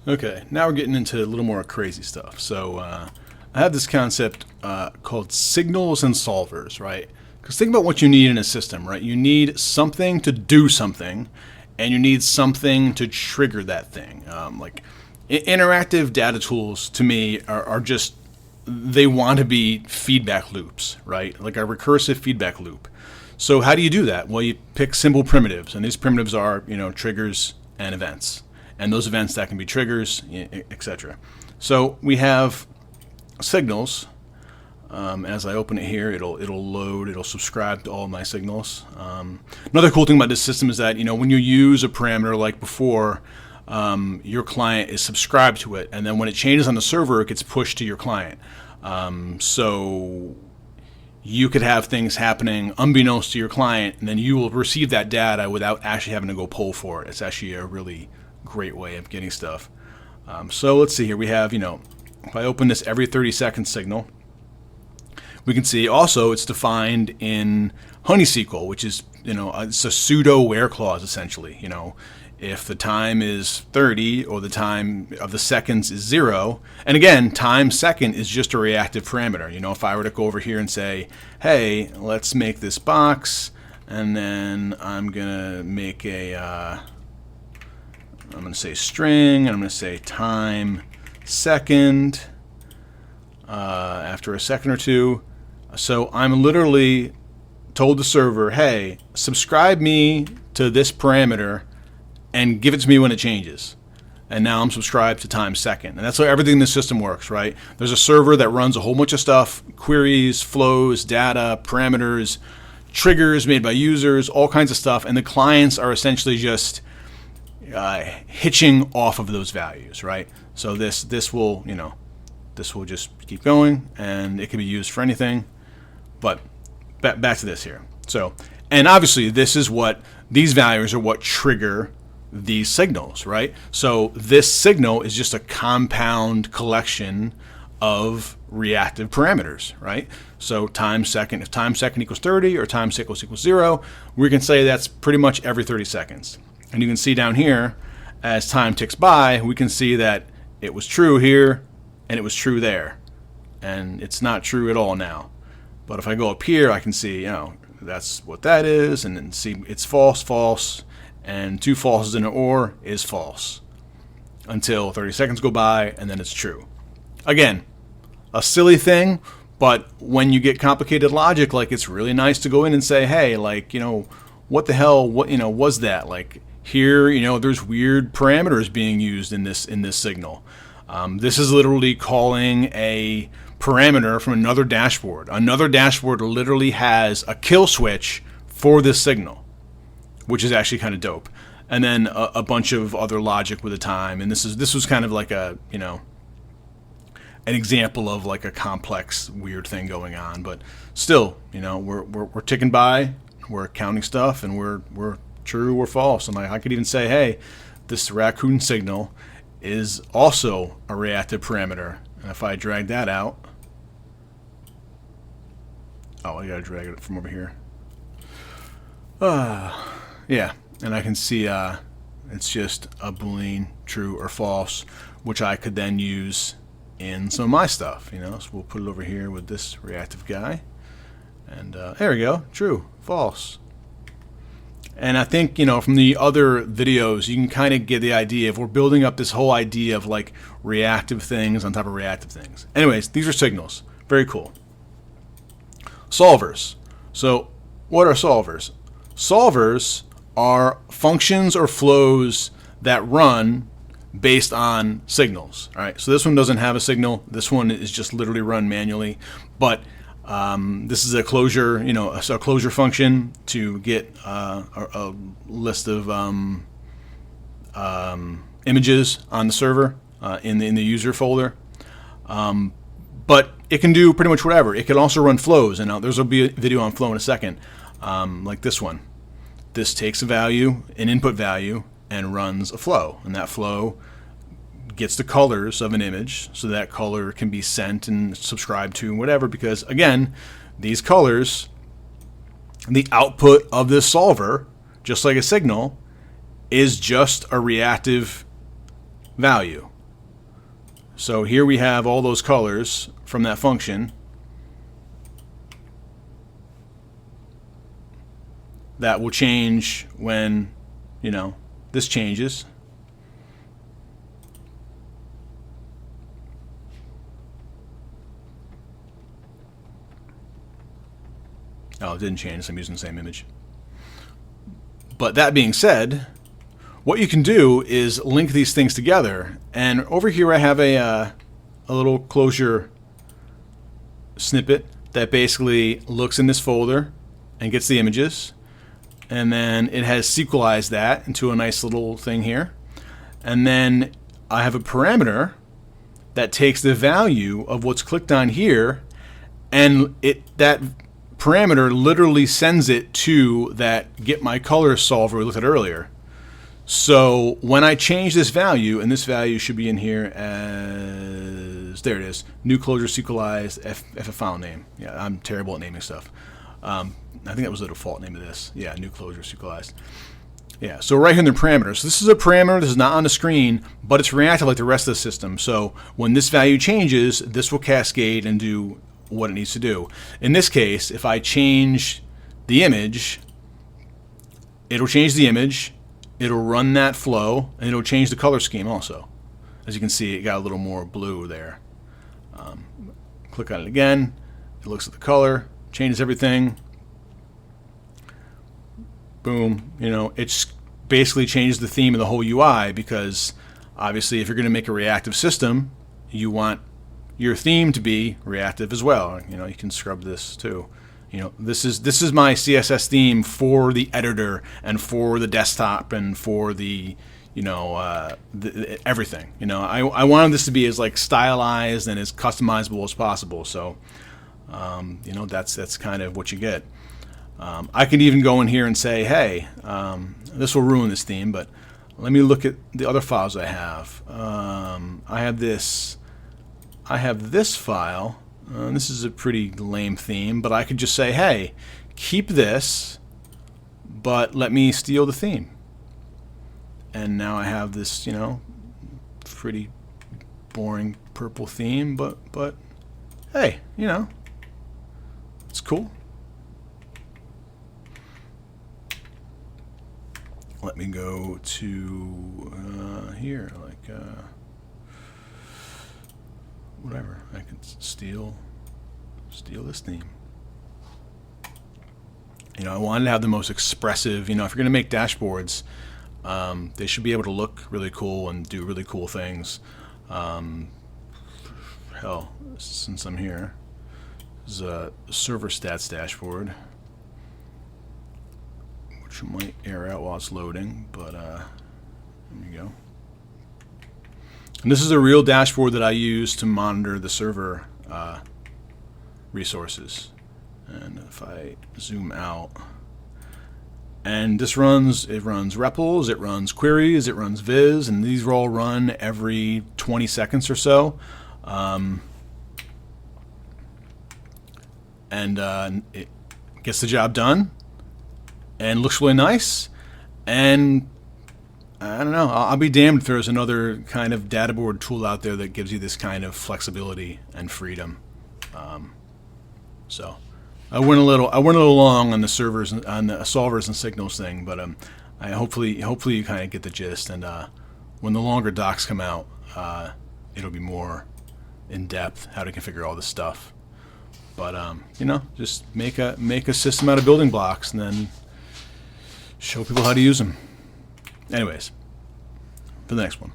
Okay, now we're getting into a little more crazy stuff. So I have this concept called signals and solvers, right? Because think about what you need in a system, right? You need something to do something, and you need something to trigger that thing. Interactive data tools, to me, are just, they want to be feedback loops, right? Like a recursive feedback loop. So how do you do that? Well, you pick simple primitives, and these primitives are, triggers and events. And those events that can be triggers, etc. So we have signals. As I open it here, it'll load. It'll subscribe to all of my signals. Another cool thing about this system is that when you use a parameter like before, your client is subscribed to it, and then when it changes on the server, it gets pushed to your client. So you could have things happening unbeknownst to your client, and then you will receive that data without actually having to go pull for it. It's actually a really great way of getting stuff. So let's see here. We have, if I open this every 30-second signal, we can see also it's defined in Honeysequel, which is, it's a pseudo where clause essentially. If the time is 30 or the time of the seconds is 0, and again, time second is just a reactive parameter. If I were to go over here and say, hey, let's make this box, and then I'm gonna make I'm going to say string, and I'm going to say time second after a second or two. So I'm literally told the server, hey, subscribe me to this parameter and give it to me when it changes. And now I'm subscribed to time second. And that's how everything in the system works, right? There's a server that runs a whole bunch of stuff, queries, flows, data, parameters, triggers made by users, all kinds of stuff. And the clients are essentially just hitching off of those values, right? So this will just keep going, and it can be used for anything. But back to this here. So, and obviously these values are what trigger these signals, right? So this signal is just a compound collection of reactive parameters, right? So time second, if time second equals 30 or time second equals 0, we can say that's pretty much every 30 seconds. And you can see down here, as time ticks by, we can see that it was true here and it was true there. And it's not true at all now. But if I go up here, I can see, that's what that is, and then see it's false, false, and 2 falses in an OR is false. Until 30 seconds go by, and then it's true. Again, a silly thing, but when you get complicated logic, it's really nice to go in and say, hey, what the hell, was that? Here, there's weird parameters being used in this signal. This is literally calling a parameter from another dashboard. Another dashboard literally has a kill switch for this signal, which is actually kind of dope. And then a bunch of other logic with the time. And this was kind of like an example of a complex weird thing going on. But still, we're ticking by, we're counting stuff, and we're true or false. And I could even say, hey, this raccoon signal is also a reactive parameter. And if I drag that out, I gotta drag it from over here. Yeah, and I can see it's just a Boolean true or false, which I could then use in some of my stuff. So we'll put it over here with this reactive guy, and there we go, true, false. And I think, from the other videos, you can kind of get the idea. If we're building up this whole idea of reactive things on top of reactive things. Anyways, these are signals. Very cool. Solvers. So what are solvers? Solvers are functions or flows that run based on signals. All right. So this one doesn't have a signal. This one is just literally run manually. But this is a closure, a closure function to get a list of images on the server in the user folder. But it can do pretty much whatever. It can also run flows, and there's will be a video on flow in a second, like this one. This takes a value, an input value, and runs a flow, and that flow gets the colors of an image, so that color can be sent and subscribed to and whatever, because again, these colors, the output of this solver, just like a signal, is just a reactive value. So here we have all those colors from that function that will change when, you know, this changes. Oh, it didn't change. I'm using the same image. But that being said, what you can do is link these things together. And over here I have a little closure snippet that basically looks in this folder and gets the images. And then it has sequelized that into a nice little thing here. And then I have a parameter that takes the value of what's clicked on here, and that parameter literally sends it to that get my color solver we looked at earlier. So when I change this value, and this value should be in here as, there it is, new closure sequelized f a file name. Yeah, I'm terrible at naming stuff. I think that was the default name of this. Yeah, new closure sequelized. Yeah, so right here in the parameters. So this is a parameter. This is not on the screen, but it's reactive like the rest of the system. So when this value changes, this will cascade and do what it needs to do. In this case, if I change the image, it'll change the image, it'll run that flow, and it'll change the color scheme also. As you can see, it got a little more blue there. Click on it again, it looks at the color, changes everything. Boom, you know, it's basically changed the theme of the whole UI, because obviously if you're going to make a reactive system, you want your theme to be reactive as well. You know, you can scrub this too. You know, this is my CSS theme for the editor and for the desktop and for the, you know, everything. You know, I wanted this to be as like stylized and as customizable as possible. So, you know, that's kind of what you get. I could even go in here and say, hey, this will ruin this theme, but let me look at the other files I have. I have this file. This is a pretty lame theme, but I could just say, hey, keep this, but let me steal the theme. And now I have this, you know, pretty boring purple theme, but hey, you know, it's cool. Let me go to here, like whatever. I can steal this theme. You know, I wanted to have the most expressive. You know, if you're going to make dashboards, they should be able to look really cool and do really cool things. Hell, since I'm here, this is a server stats dashboard, which might air out while it's loading, but there you go. And this is a real dashboard that I use to monitor the server resources. And if I zoom out, and this runs REPLs, it runs queries, it runs viz, and these are all run every 20 seconds or so. It gets the job done and looks really nice. And I don't know, I'll be damned if there's another kind of data board tool out there that gives you this kind of flexibility and freedom. So I went a little long on the servers, on the solvers and signals thing, but hopefully you kind of get the gist. And when the longer docs come out, it'll be more in depth how to configure all this stuff. But you know, just make a system out of building blocks and then show people how to use them. Anyways, for the next one.